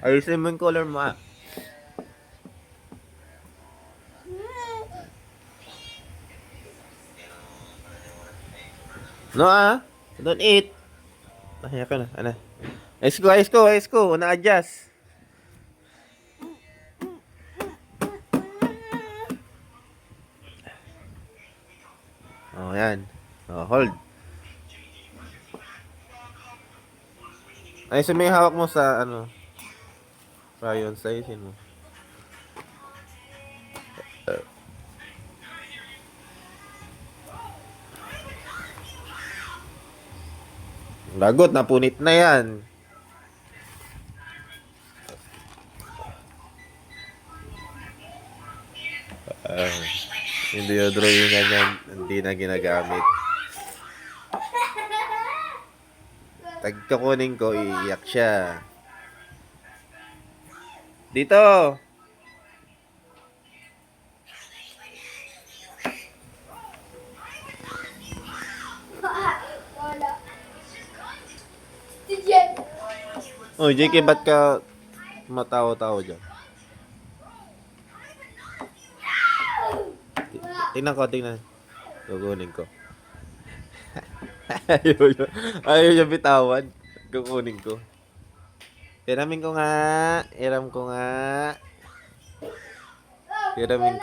Ayusin mo yung color mo ah. No ah. Don't eat. Ay, ka na. Ano? Ayos ko. Na-adjust. Oh, yan. Oh, hold. Ayusin mo yung hawak mo sa ano. Rayon, ayusin mo. Lagot, napunit na yan. Hindi yung drawing yan, hindi na ginagamit. Tagkakunin ko, iiyak siya. Dito! Oh, JK, ba't ka matawa-tawa dyan? Tingnan. Kukunin ko. Ayaw niya bitawan. Kukunin ko. Hiramin ko nga. Hiramin ko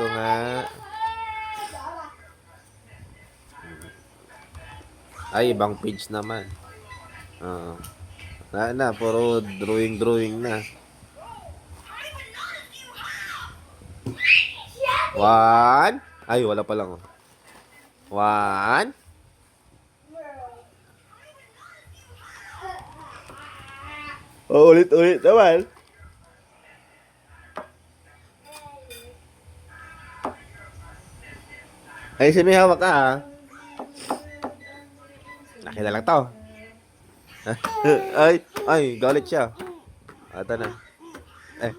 nga. Ay, ibang page naman. Puro drawing na. One. Ay, wala pa lang. One. Oh, ulit naman. Ay, may hawak ka ha. Nakita lang to. ay, galit siya. Ata na. Eh.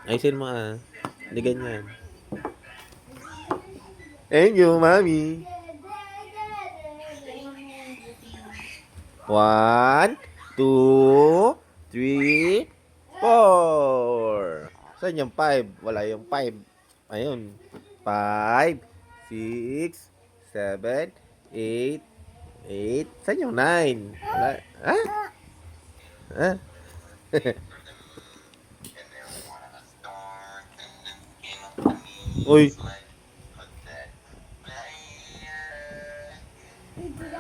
Ayusin mo ah. Hindi ganyan. Thank you, mami. 1, 2, 3, 4. Saan yung 5? Wala yung 5. Ayun. 5, 6, 7, 8. Saan yung 9? Wala. Ha? Uy.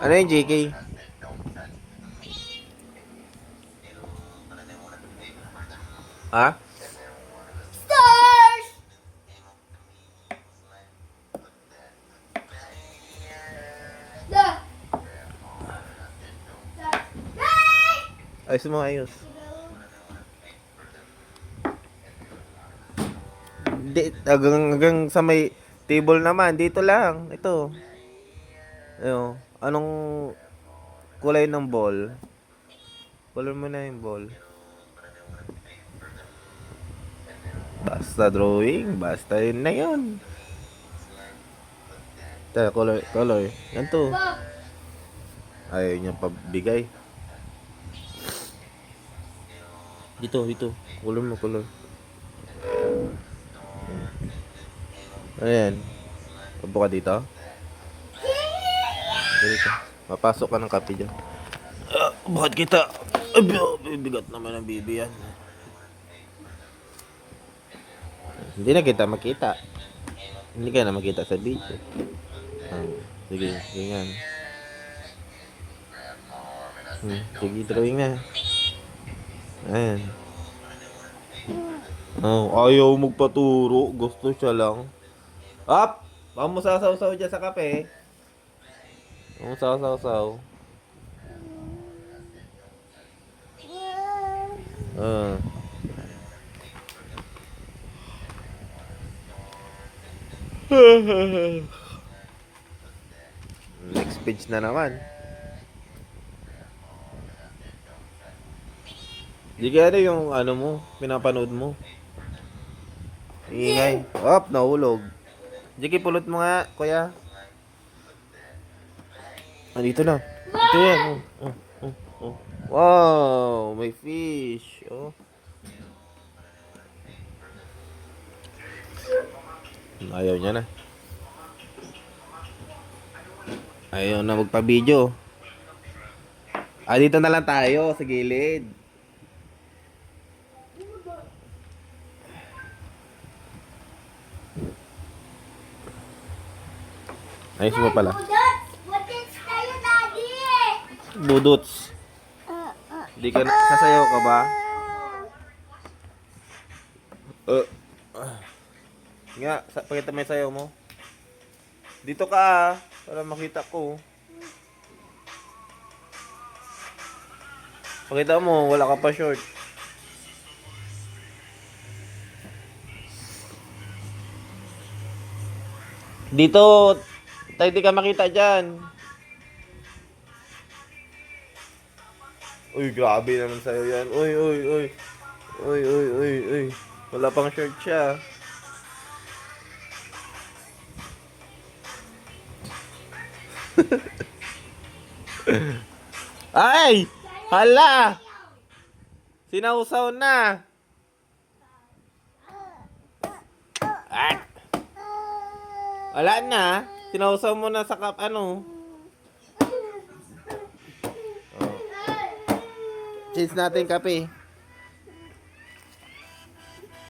Ano yung JK? Ha? Stars! Ayos. Hanggang sa may table naman. Dito lang. Ito. Ayun. Anong kulay ng ball? Color mo na yung ball. Basta drawing. Basta yun na yun. Color. Yan to. Ayaw niya pabigay. Dito. Color. Ayan. Upo ka dito. Dito. Mapasok ka ng kape dyan. Bakit kita? Bigat naman ang bibi yan. Hindi na kita makita. Hindi ka na makita sa video. Sige nga. Sige, drawing na. Ayan. Ayaw magpaturo. Gusto siya lang. Up! Baka mo sasaw-saw dyan sa kape. Baka mo sasaw-saw. Next page na naman. Di kaya ano yung ano mo, pinapanood mo. Ingay. Nahulog. Jiki, pulot mo nga, kuya. Dito na. Ito yan. Wow, may fish. Oh. Ayaw niya na. Ayaw na magpa-video. Dito na lang tayo sa gilid. Ayos mo pala. Budots tayo, Daddy! Budots. Di ka na, sasayaw ka ba? Nga, pakita mo yung sayaw mo. Dito ka para makita ko. Pakita mo, wala ka pa short. Dito, tayo di ka makita dyan. Uy, grabe naman sa'yo yan. Uy, uy, uy. Uy, uy, uy, uy. Wala pang shirt siya. Ay! Hala! Sinausaw na! Ay! Wala na. Sinausaw mo na sa kap, ano? Oh. Change natin kape.